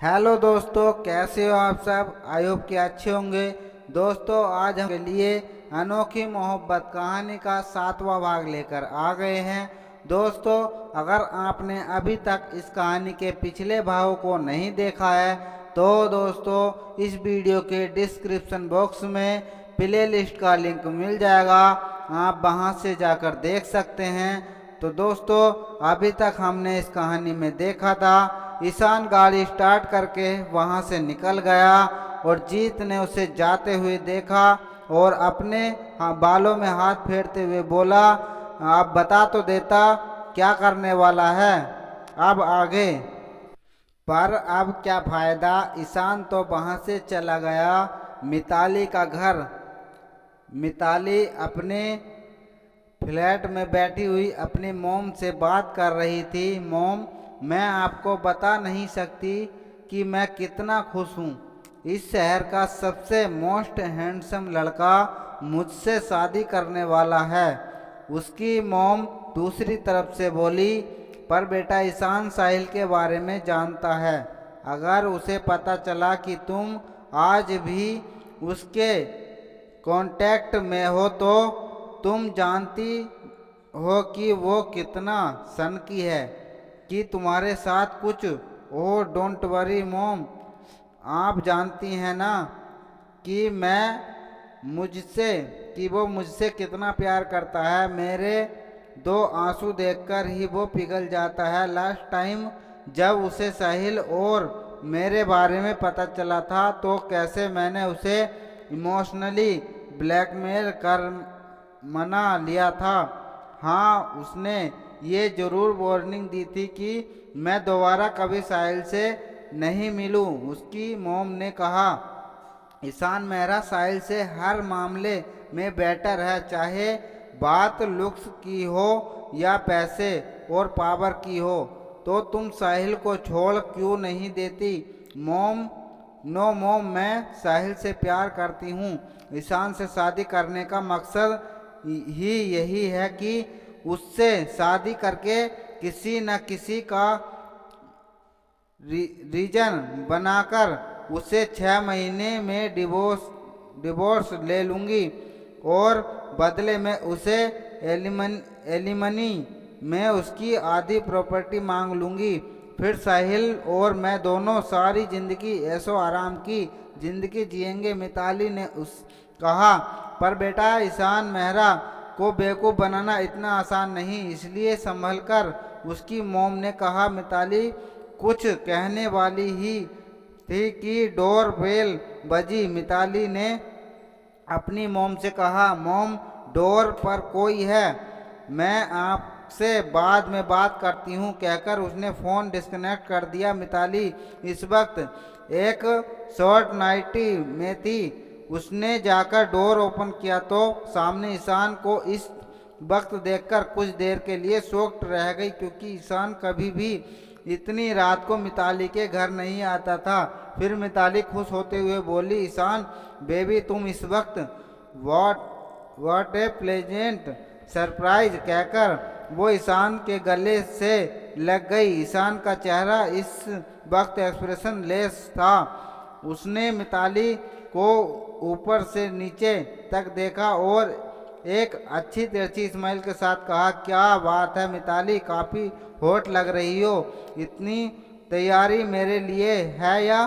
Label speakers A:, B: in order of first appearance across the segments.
A: Hello दोस्तों, कैसे हो आप सब। आई होप कि अच्छे होंगे। दोस्तों, आज हम के लिए अनोखी मोहब्बत कहानी का 7वां भाग लेकर आ गए हैं। दोस्तों, अगर आपने अभी तक इस कहानी के पिछले भागों को नहीं देखा है तो दोस्तों इस वीडियो के डिस्क्रिप्शन बॉक्स में प्ले लिस्ट का लिंक मिल जाएगा, आप वहां से जाकर देख सकते हैं। तो दोस्तों, अभी तक हमने इस कहानी में देखा था ईशान गाड़ी स्टार्ट करके वहां से निकल गया और जीत ने उसे जाते हुए देखा और अपने बालों में हाथ फेरते हुए बोला, आप बता तो देता क्या करने वाला है अब आगे। पर अब क्या फायदा, ईशान तो वहां से चला गया मिताली का घर। मिताली अपने फ्लैट में बैठी हुई अपनी मॉम से बात कर रही थी। मॉम, मैं आपको बता नहीं सकती कि मैं कितना खुश हूँ। इस शहर का सबसे मोस्ट हैंडसम लड़का मुझसे शादी करने वाला है। उसकी मॉम दूसरी तरफ से बोली, पर बेटा ईशान साहिल के बारे में जानता है। अगर उसे पता चला कि तुम आज भी उसके कांटेक्ट में हो तो तुम जानती हो कि वो कितना सनकी है कि तुम्हारे साथ कुछ। ओह डोंट वरी मॉम, आप जानती हैं ना कि वो मुझसे कितना प्यार करता है। मेरे 2 आंसू देखकर ही वो पिघल जाता है। लास्ट टाइम जब उसे साहिल और मेरे बारे में पता चला था तो कैसे मैंने उसे इमोशनली ब्लैकमेल कर मना लिया था। हाँ, उसने ये जरूर वार्निंग दी थी कि मैं दोबारा कभी साहिल से नहीं मिलूं। उसकी मॉम ने कहा, ईशान मेहरा साहिल से हर मामले में बेटर है, चाहे बात लुक्स की हो या पैसे और पावर की हो। तो तुम साहिल को छोड़ क्यों नहीं देती मॉम। नो मॉम, मैं साहिल से प्यार करती हूँ। ईशान से शादी करने का मकसद ही यही है कि उससे शादी करके किसी न किसी का रीजन बनाकर उसे 6 महीने में डिवोर्स ले लूँगी और बदले में उसे एलिमनी में उसकी आधी प्रॉपर्टी मांग लूँगी। फिर साहिल और मैं दोनों सारी जिंदगी ऐशो आराम की जिंदगी जिएंगे। मिताली ने कहा, पर बेटा ईशान मेहरा को बेवकूफ़ बनाना इतना आसान नहीं, इसलिए संभल कर। उसकी मॉम ने कहा। मिताली कुछ कहने वाली ही थी कि डोर बेल बजी। मिताली ने अपनी मॉम से कहा, मॉम डोर पर कोई है, मैं आपसे बाद में बात करती हूँ, कहकर उसने फ़ोन डिस्कनेक्ट कर दिया। मिताली इस वक्त एक शॉर्ट नाइटी में थी। उसने जाकर डोर ओपन किया तो सामने ईशान को इस वक्त देखकर कुछ देर के लिए शॉक्ड रह गई, क्योंकि ईशान कभी भी इतनी रात को मिताली के घर नहीं आता था। फिर मिताली खुश होते हुए बोली, ईशान बेबी तुम इस वक्त व्हाट ए प्लेजेंट सरप्राइज, कहकर वो ईशान के गले से लग गई। ईशान का चेहरा इस वक्त एक्सप्रेशन लेस था। उसने मिताली को ऊपर से नीचे तक देखा और एक अच्छी तिरछी स्माइल के साथ कहा, क्या बात है मिताली, काफ़ी हॉट लग रही हो। इतनी तैयारी मेरे लिए है या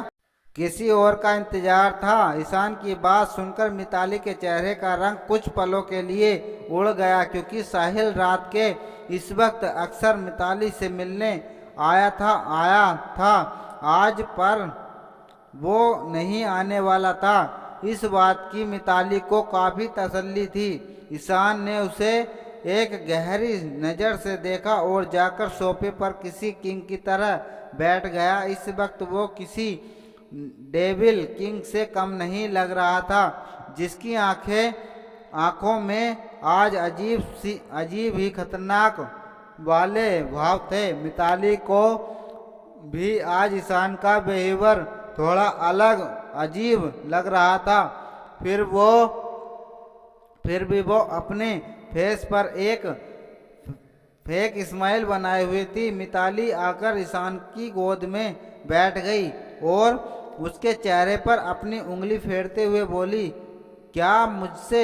A: किसी और का इंतजार था। ईशान की बात सुनकर मिताली के चेहरे का रंग कुछ पलों के लिए उड़ गया, क्योंकि साहिल रात के इस वक्त अक्सर मिताली से मिलने आया था आज, पर वो नहीं आने वाला था। इस बात की मिताली को काफ़ी तसल्ली थी। ईशान ने उसे एक गहरी नज़र से देखा और जाकर सोफे पर किसी किंग की तरह बैठ गया। इस वक्त वो किसी डेविल किंग से कम नहीं लग रहा था, जिसकी आंखों में आज अजीब ही खतरनाक वाले भाव थे। मिताली को भी आज ईशान का बिहेवियर थोड़ा अलग अजीब लग रहा था। फिर भी वो अपने फेस पर एक फेक स्माइल बनाए हुए थी। मिताली आकर ईशान की गोद में बैठ गई और उसके चेहरे पर अपनी उंगली फेरते हुए बोली, क्या मुझसे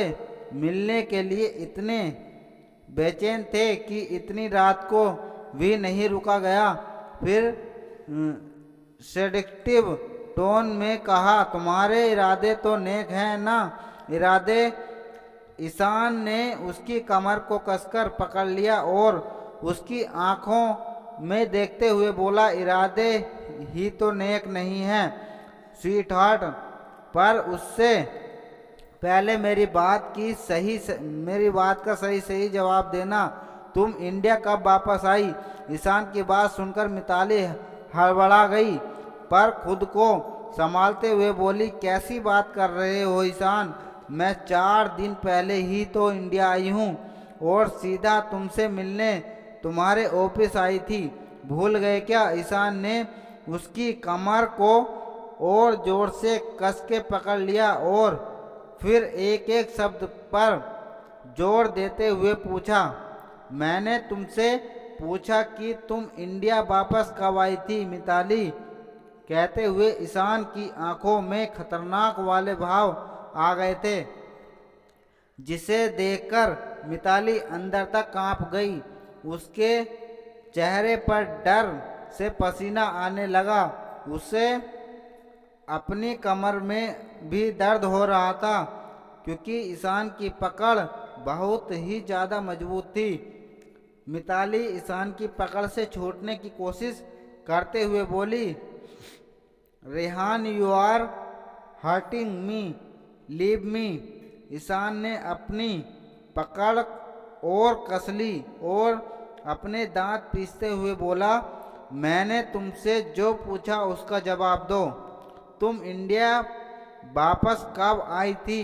A: मिलने के लिए इतने बेचैन थे कि इतनी रात को भी नहीं रुका गया? फिर सेडिक्टिव टोन में कहा, तुम्हारे इरादे तो नेक हैं ना? इरादे? ईशान ने उसकी कमर को कसकर पकड़ लिया और उसकी आंखों में देखते हुए बोला, इरादे ही तो नेक नहीं हैं स्वीट हार्ट, पर उससे पहले मेरी बात का सही सही जवाब देना। तुम इंडिया कब वापस आई? ईशान की बात सुनकर मिताली हड़बड़ा गई, पर खुद को संभालते हुए बोली, कैसी बात कर रहे हो ईशान? मैं 4 दिन पहले ही तो इंडिया आई हूँ और सीधा तुमसे मिलने तुम्हारे ऑफिस आई थी। भूल गए क्या? ईशान ने उसकी कमर को और जोर से कस के पकड़ लिया और फिर एक एक शब्द पर जोर देते हुए पूछा, मैंने तुमसे पूछा कि तुम इंडिया वापस कब आई थी मिताली? कहते हुए ईशान की आंखों में खतरनाक वाले भाव आ गए थे, जिसे देखकर मिताली अंदर तक कांप गई। उसके चेहरे पर डर से पसीना आने लगा। उसे अपनी कमर में भी दर्द हो रहा था, क्योंकि ईशान की पकड़ बहुत ही ज़्यादा मजबूत थी। मिताली ईशान की पकड़ से छूटने की कोशिश करते हुए बोली, Rehan, you are hurting me, leave me. Ishaan ने अपनी पकड़ और कस ली और अपने दांत पीसते हुए बोला, मैंने तुमसे जो पूछा उसका जवाब दो। तुम इंडिया वापस कब आई थी?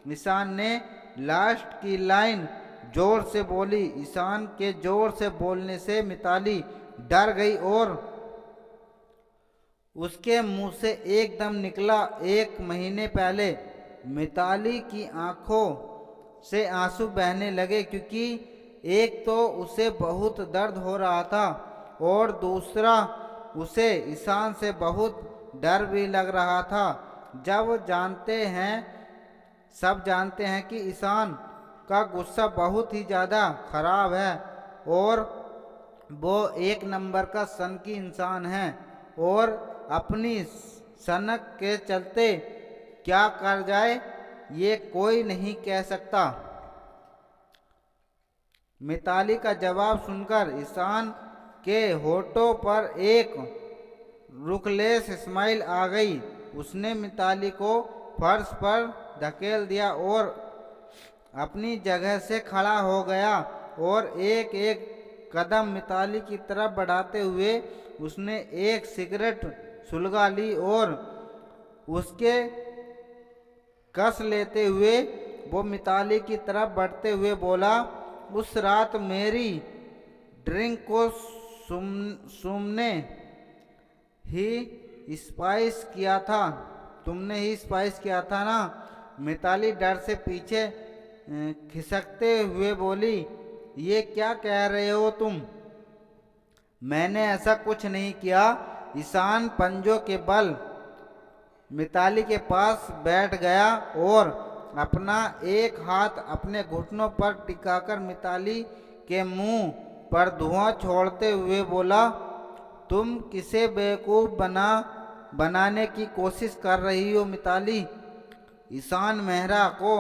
A: ईशान ने लास्ट की लाइन जोर से बोली। ईशान के जोर से बोलने से मिताली डर गई और उसके मुंह से एकदम निकला, 1 महीने पहले। मिताली की आंखों से आंसू बहने लगे, क्योंकि एक तो उसे बहुत दर्द हो रहा था और दूसरा उसे ईशान से बहुत डर भी लग रहा था। सब जानते हैं कि ईशान का गुस्सा बहुत ही ज़्यादा खराब है और वो 1 नंबर का सनकी इंसान है और अपनी सनक के चलते क्या कर जाए ये कोई नहीं कह सकता। मिताली का जवाब सुनकर ईशान के होठों पर एक रुखलेस स्माइल आ गई। उसने मिताली को फर्श पर धकेल दिया और अपनी जगह से खड़ा हो गया और एक एक कदम मिताली की तरफ बढ़ाते हुए उसने एक सिगरेट सुलगा ली और उसके कस लेते हुए वो मिताली की तरफ बढ़ते हुए बोला, उस रात मेरी ड्रिंक को तुमने ही स्पाइस किया था। तुमने ही स्पाइस किया था ना? मिताली डर से पीछे खिसकते हुए बोली, ये क्या कह रहे हो तुम? मैंने ऐसा कुछ नहीं किया। ईशान पंजों के बल मिताली के पास बैठ गया और अपना एक हाथ अपने घुटनों पर टिकाकर मिताली के मुंह पर धुआं छोड़ते हुए बोला, तुम किसे बेवकूफ़ बनाने की कोशिश कर रही हो मिताली? ईशान मेहरा को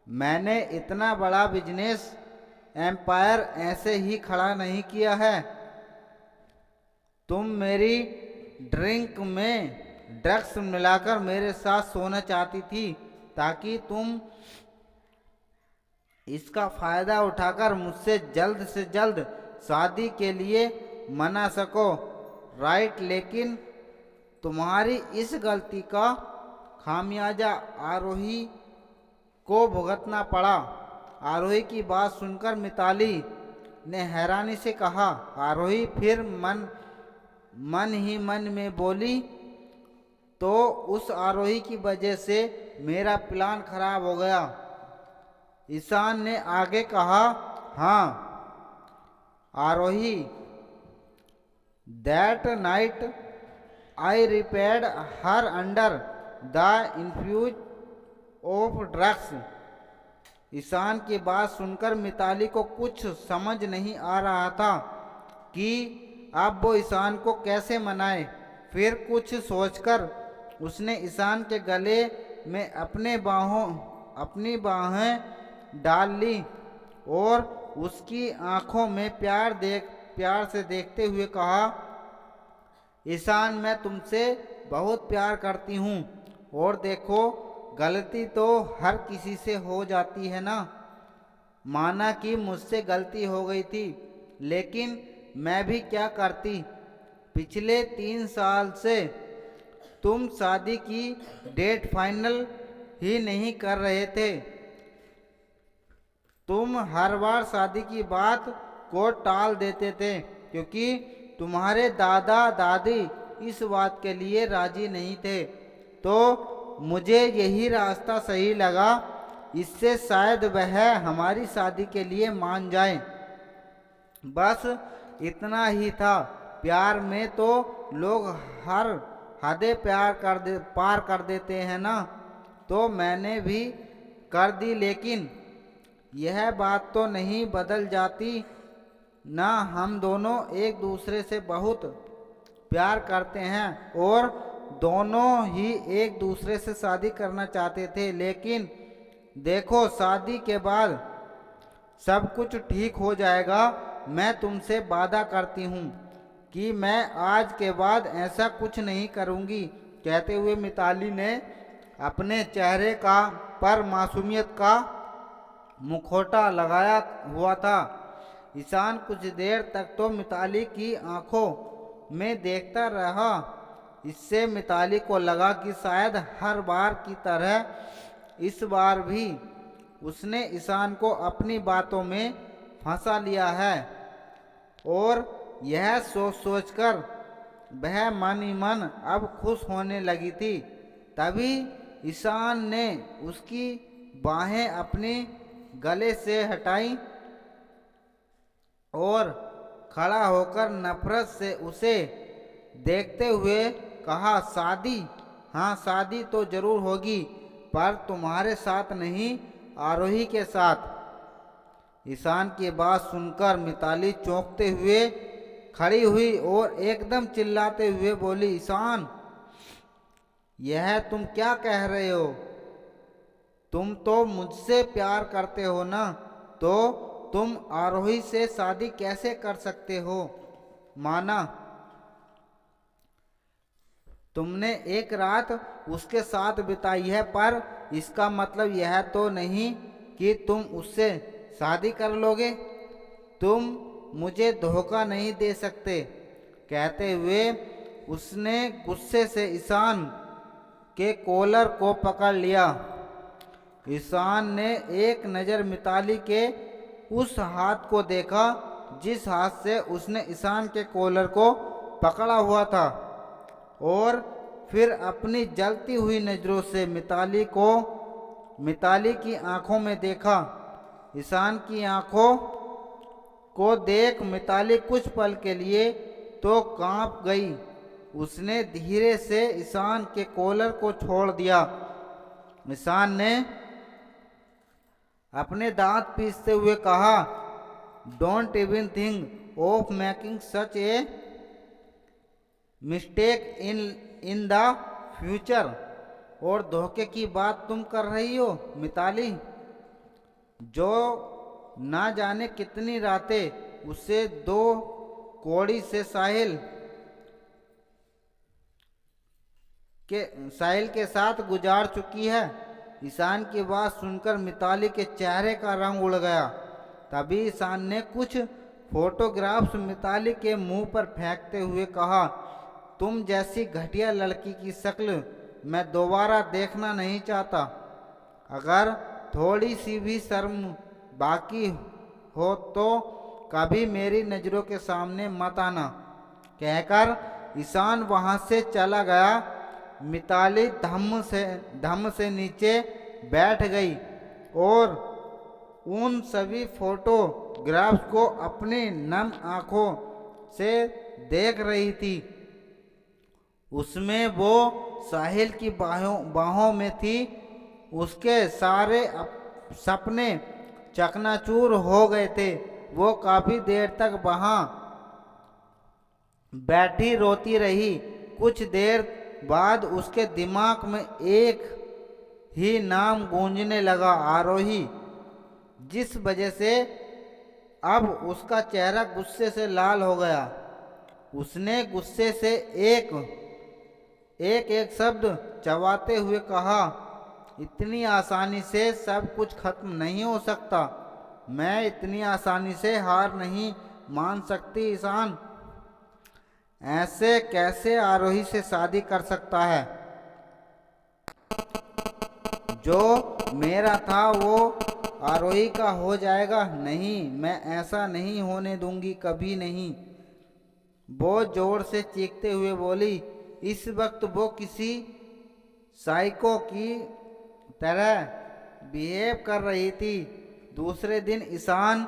A: मैंने इतना बड़ा बिजनेस एम्पायर ऐसे ही खड़ा नहीं किया है। तुम मेरी ड्रिंक में ड्रग्स मिलाकर मेरे साथ सोना चाहती थी ताकि तुम इसका फायदा उठाकर मुझसे जल्द से जल्द शादी के लिए मना सको, राइट? लेकिन तुम्हारी इस गलती का खामियाजा आरोही को भुगतना पड़ा। आरोही की बात सुनकर मिताली ने हैरानी से कहा, आरोही? फिर मन ही मन में बोली, तो उस आरोही की वजह से मेरा प्लान खराब हो गया। ईशान ने आगे कहा, हाँ Aarohi, that night I repaired her under the infuse of drugs. Ishaan की बात सुनकर मिताली को कुछ समझ नहीं आ रहा था कि अब वो ईशान को कैसे मनाए। फिर कुछ सोचकर उसने ईशान के गले में अपनी बाहें डाल ली और उसकी आंखों में प्यार से देखते हुए कहा, ईशान, मैं तुमसे बहुत प्यार करती हूँ और देखो, गलती तो हर किसी से हो जाती है ना। माना कि मुझसे गलती हो गई थी, लेकिन मैं भी क्या करती। पिछले 3 साल से तुम शादी की डेट फाइनल ही नहीं कर रहे थे। तुम हर बार शादी की बात को टाल देते थे क्योंकि तुम्हारे दादा दादी इस बात के लिए राजी नहीं थे। तो मुझे यही रास्ता सही लगा, इससे शायद वह हमारी शादी के लिए मान जाए। बस इतना ही था। प्यार में तो लोग हर हदें पार कर देते हैं ना। तो मैंने भी कर दी, लेकिन यह बात तो नहीं बदल जाती ना। हम दोनों एक दूसरे से बहुत प्यार करते हैं और दोनों ही एक दूसरे से शादी करना चाहते थे। लेकिन देखो, शादी के बाद सब कुछ ठीक हो जाएगा। मैं तुमसे वादा करती हूँ कि मैं आज के बाद ऐसा कुछ नहीं करूँगी। कहते हुए मिताली ने अपने चेहरे पर मासूमियत का मुखौटा लगाया हुआ था। ईशान कुछ देर तक तो मिताली की आंखों में देखता रहा। इससे मिताली को लगा कि शायद हर बार की तरह इस बार भी उसने ईशान को अपनी बातों में फंसा लिया है। और यह सोचकर वह मन ही मन अब खुश होने लगी थी। तभी ईशान ने उसकी बाहें अपने गले से हटाई और खड़ा होकर नफरत से उसे देखते हुए कहा, शादी? हाँ, शादी तो जरूर होगी, पर तुम्हारे साथ नहीं, आरोही के साथ। ईशान की बात सुनकर मिताली चौंकते हुए खड़ी हुई और एकदम चिल्लाते हुए बोली, ईशान, यह तुम क्या कह रहे हो? तुम तो मुझसे प्यार करते हो ना, तो तुम आरोही से शादी कैसे कर सकते हो? माना तुमने एक रात उसके साथ बिताई है, पर इसका मतलब यह तो नहीं कि तुम उससे शादी कर लोगे। तुम मुझे धोखा नहीं दे सकते। कहते हुए उसने गुस्से से ईशान के कॉलर को पकड़ लिया। ईशान ने एक नज़र मिताली के उस हाथ को देखा जिस हाथ से उसने ईशान के कॉलर को पकड़ा हुआ था, और फिर अपनी जलती हुई नज़रों से मिताली की आंखों में देखा। ईशान की आंखों को देख मिताली कुछ पल के लिए तो कांप गई। उसने धीरे से ईशान के कॉलर को छोड़ दिया। ईशान ने अपने दांत पीसते हुए कहा, don't even think of making such a mistake in the future. और धोखे की बात तुम कर रही हो मिताली? जो ना जाने कितनी रातें उससे 2 कौड़ी से साहिल के साथ गुजार चुकी है। ईशान की बात सुनकर मिताली के चेहरे का रंग उड़ गया। तभी ईशान ने कुछ फोटोग्राफ्स मिताली के मुंह पर फेंकते हुए कहा, तुम जैसी घटिया लड़की की शक्ल मैं दोबारा देखना नहीं चाहता। अगर थोड़ी सी भी शर्म बाकी हो तो कभी मेरी नज़रों के सामने मत आना। कहकर ईशान वहां से चला गया। मिताली धम्म से नीचे बैठ गई और उन सभी फोटोग्राफ्स को अपनी नम आंखों से देख रही थी। उसमें वो साहिल की बाहों में थी। उसके सारे सपने चकनाचूर हो गए थे। वो काफी देर तक वहां बैठी रोती रही। कुछ देर बाद उसके दिमाग में एक ही नाम गूंजने लगा, आरोही, जिस वजह से अब उसका चेहरा गुस्से से लाल हो गया। उसने गुस्से से एक एक शब्द चबाते हुए कहा, इतनी आसानी से सब कुछ खत्म नहीं हो सकता। मैं इतनी आसानी से हार नहीं मान सकती ईशान। ऐसे कैसे आरोही से शादी कर सकता है? जो मेरा था वो आरोही का हो जाएगा। नहीं, मैं ऐसा नहीं होने दूंगी, कभी नहीं। वो जोर से चीखते हुए बोली। इस वक्त वो किसी साइको की तरह बिहेव कर रही थी। दूसरे दिन ईशान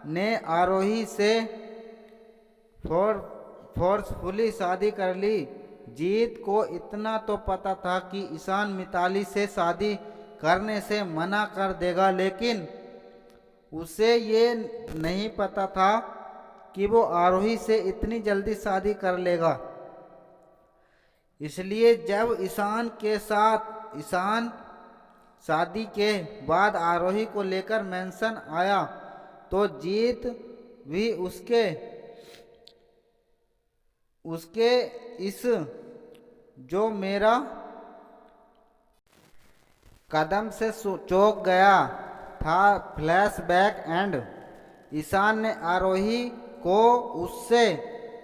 A: ने आरोही से फोर्सफुली शादी कर ली। जीत को इतना तो पता था कि ईशान मिताली से शादी करने से मना कर देगा, लेकिन उसे ये नहीं पता था कि वो आरोही से इतनी जल्दी शादी कर लेगा। इसलिए जब ईशान शादी के बाद आरोही को लेकर मेंशन आया तो जीत भी उसके इस जो मेरा कदम से चौंक गया था। Flashback and. ईशान ने आरोही को उससे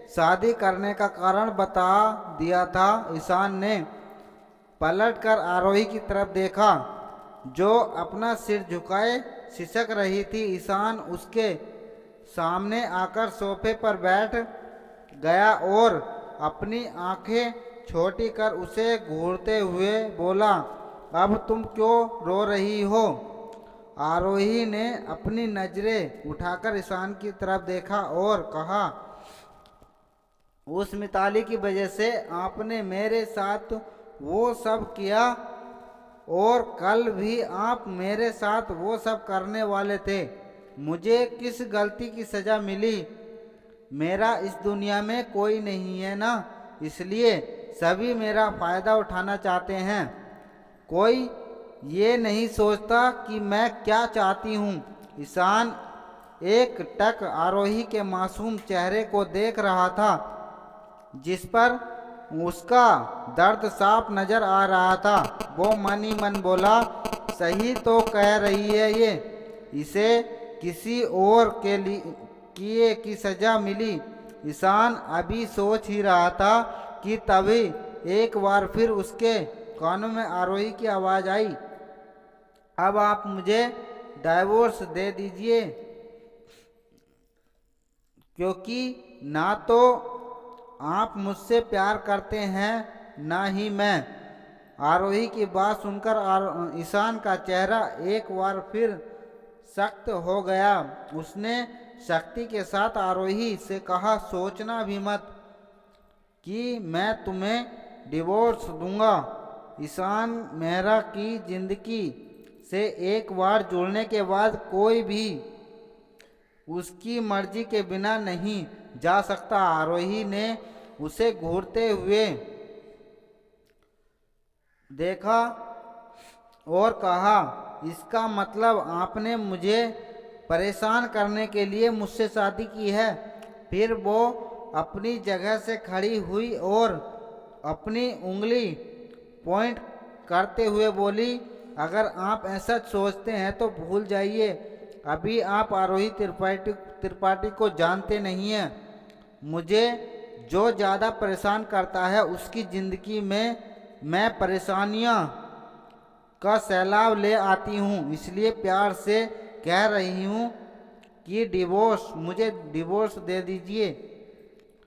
A: शादी करने का कारण बता दिया था। ईशान ने पलटकर आरोही की तरफ देखा, जो अपना सिर झुकाए सिसक रही थी। ईशान उसके सामने आकर सोफे पर बैठ गया और अपनी आंखें छोटी कर उसे घूरते हुए बोला, अब तुम क्यों रो रही हो? आरोही ने अपनी नजरें उठाकर ईशान की तरफ देखा और कहा, उस मिताली की वजह से आपने मेरे साथ वो सब किया और कल भी आप मेरे साथ वो सब करने वाले थे। मुझे किस गलती की सजा मिली? मेरा इस दुनिया में कोई नहीं है ना, इसलिए सभी मेरा फायदा उठाना चाहते हैं। कोई ये नहीं सोचता कि मैं क्या चाहती हूँ। ईशान एक टक आरोही के मासूम चेहरे को देख रहा था, जिस पर उसका दर्द साफ नजर आ रहा था। वो मन ही मन बोला, सही तो कह रही है ये, इसे किसी और के लिए किए की सजा मिली। ईशान अभी सोच ही रहा था कि तभी एक बार फिर उसके कानों में आरोही की आवाज आई, अब आप मुझे डाइवोर्स दे दीजिए, क्योंकि ना तो आप मुझसे प्यार करते हैं ना ही मैं। आरोही की बात सुनकर ईशान का चेहरा एक बार फिर सख्त हो गया। उसने शक्ति के साथ आरोही से कहा, सोचना भी मत कि मैं तुम्हें डिवोर्स दूंगा। ईशान मेहरा की जिंदगी से एक बार जुड़ने के बाद कोई भी उसकी मर्जी के बिना नहीं जा सकता। आरोही ने उसे घूरते हुए देखा और कहा, इसका मतलब आपने मुझे परेशान करने के लिए मुझसे शादी की है? फिर वो अपनी जगह से खड़ी हुई और अपनी उंगली पॉइंट करते हुए बोली, अगर आप ऐसा सोचते हैं तो भूल जाइए, अभी आप आरोही त्रिपाठी को जानते नहीं हैं। मुझे जो ज़्यादा परेशान करता है उसकी ज़िंदगी में मैं परेशानियां का सैलाब ले आती हूँ, इसलिए प्यार से कह रही हूँ कि मुझे डिवोर्स दे दीजिए।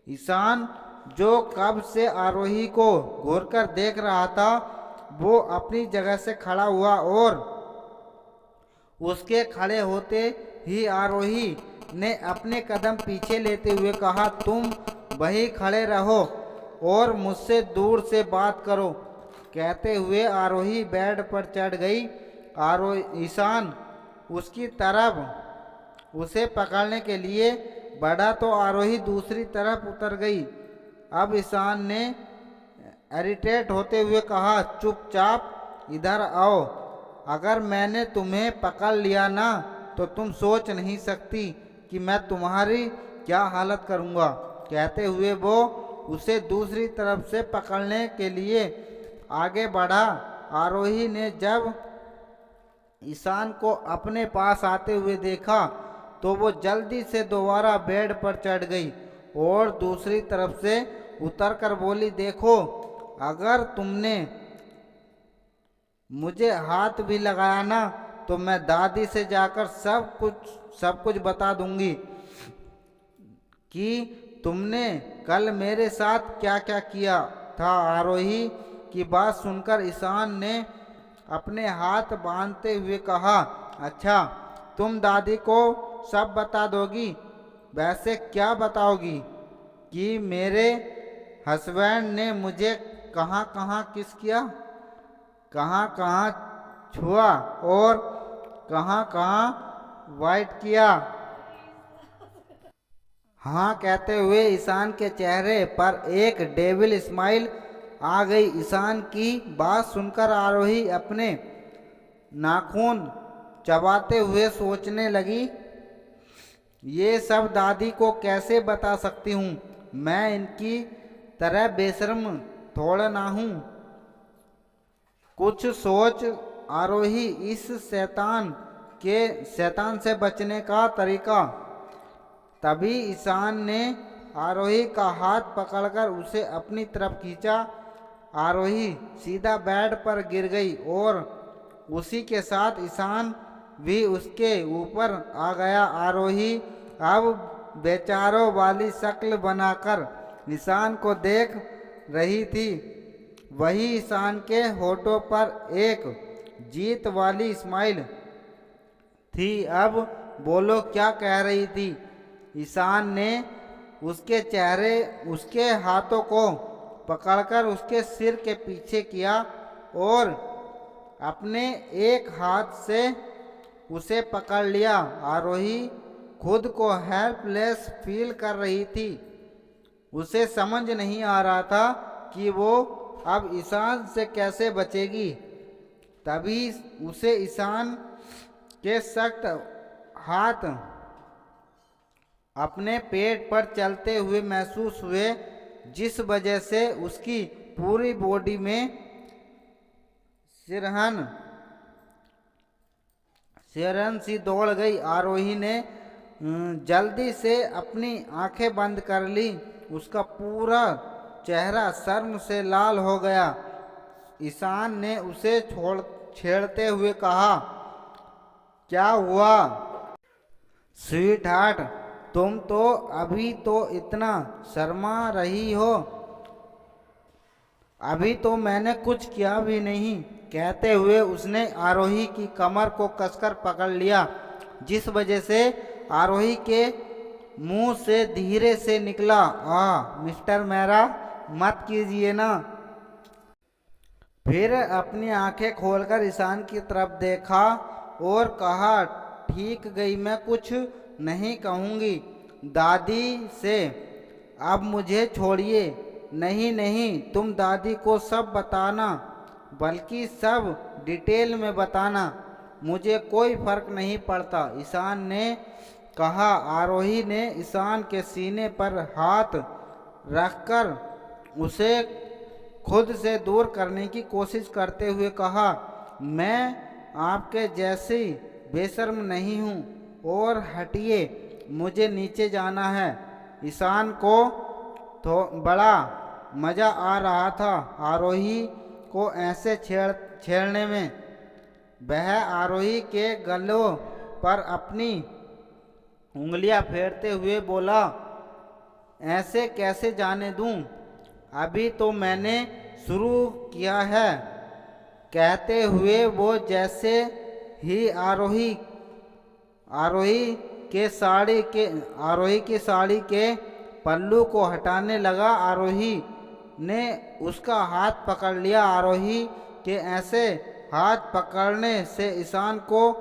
A: ईशान, जो कब से आरोही को घूरकर देख रहा था, वो अपनी जगह से खड़ा हुआ और उसके खड़े होते ही आरोही ने अपने कदम पीछे लेते हुए कहा, तुम वहीं खड़े रहो, और मुझसे दूर से बात करो। कहते हुए आरोही बेड पर चढ़ गई। ईशान उसकी तरफ उसे पकड़ने के लिए बढ़ा तो आरोही दूसरी तरफ उतर गई। अब ईशान ने इरिटेट होते हुए कहा, चुपचाप इधर आओ। अगर मैंने तुम्हें पकड़ लिया ना तो तुम सोच नहीं सकती कि मैं तुम्हारी क्या हालत करूँगा। कहते हुए वो उसे दूसरी तरफ से पकड़ने के लिए आगे बढ़ा। आरोही ने जब ईशान को अपने पास आते हुए देखा तो वो जल्दी से दोबारा बेड पर चढ़ गई और दूसरी तरफ से उतरकर बोली, देखो, अगर तुमने मुझे हाथ भी लगाया ना तो मैं दादी से जाकर सब कुछ बता दूंगी कि तुमने कल मेरे साथ क्या क्या किया था। आरोही की बात सुनकर ईशान ने अपने हाथ बांधते हुए कहा, अच्छा, तुम दादी को सब बता दोगी? वैसे क्या बताओगी? कि मेरे हस्बैंड ने मुझे कहाँ कहाँ किस किया, कहाँ कहाँ छुआ और कहाँ कहाँ वाइट किया। हाँ कहते हुए ईशान के चेहरे पर एक डेविल स्माइल आ गई। ईशान की बात सुनकर आरोही अपने नाखून चबाते हुए सोचने लगी, ये सब दादी को कैसे बता सकती हूँ? मैं इनकी तरह बेशर्म थोड़ा ना हूँ। कुछ सोच आरोही इस शैतान से बचने का तरीका। तभी ईशान ने आरोही का हाथ पकड़कर उसे अपनी तरफ खींचा। आरोही सीधा बेड पर गिर गई और उसी के साथ ईशान भी उसके ऊपर आ गया। आरोही अब बेचारों वाली शक्ल बनाकर ईशान को देख रही थी। वही ईशान के होठों पर एक जीत वाली स्माइल थी। अब बोलो, क्या कह रही थी? ईशान ने उसके हाथों को पकड़कर उसके सिर के पीछे किया और अपने एक हाथ से उसे पकड़ लिया। आरोही खुद को हेल्पलेस फील कर रही थी। उसे समझ नहीं आ रहा था कि वो अब ईशान से कैसे बचेगी। तभी उसे ईशान के सख्त हाथ अपने पेट पर चलते हुए महसूस हुए, जिस वजह से उसकी पूरी बॉडी में सिरहन सी दौड़ गई। आरोही ने जल्दी से अपनी आंखें बंद कर ली। उसका पूरा चेहरा शर्म से लाल हो गया। ईशान ने उसे छेड़ते हुए कहा, क्या हुआ स्वीट हार्ट? तुम तो अभी तो इतना शर्मा रही हो, अभी तो मैंने कुछ किया भी नहीं। कहते हुए उसने आरोही की कमर को कसकर पकड़ लिया, जिस वजह से आरोही के मुंह से धीरे से निकला, मिस्टर मेरा मत कीजिए ना। फिर अपनी आंखें खोलकर ईशान की तरफ देखा और कहा, ठीक गई, मैं कुछ नहीं कहूँगी दादी से, अब मुझे छोड़िए। नहीं नहीं, तुम दादी को सब बताना, बल्कि सब डिटेल में बताना, मुझे कोई फर्क नहीं पड़ता, ईशान ने कहा। आरोही ने ईशान के सीने पर हाथ रखकर उसे खुद से दूर करने की कोशिश करते हुए कहा, मैं आपके जैसी बेशर्म नहीं हूँ और हटिए, मुझे नीचे जाना है। ईशान को तो बड़ा मज़ा आ रहा था आरोही को ऐसे छेड़ने में। वह आरोही के गलों पर अपनी उंगलियां फेरते हुए बोला, ऐसे कैसे जाने दूं? अभी तो मैंने शुरू किया है। कहते हुए वो जैसे ही आरोही की साड़ी के पल्लू को हटाने लगा, आरोही ने उसका हाथ पकड़ लिया। आरोही के ऐसे हाथ पकड़ने से ईशान को